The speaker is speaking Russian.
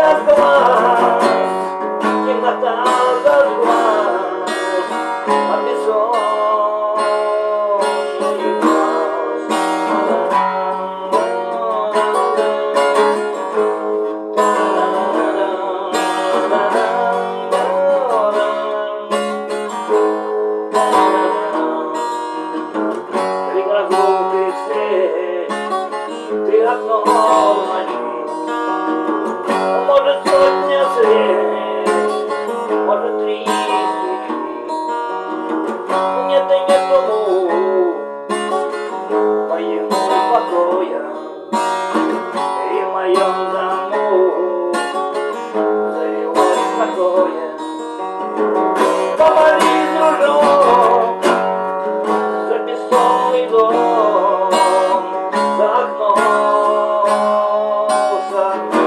от глаз, темнота зажгла обезженный глаз. Три разлуки встреч, три окна ночи, может сотня свеч, может три свечи. Нет и нету моему покоя и в моем дому завелось такое. Помолись, дружок, за бессонный дом, за окном, за окном.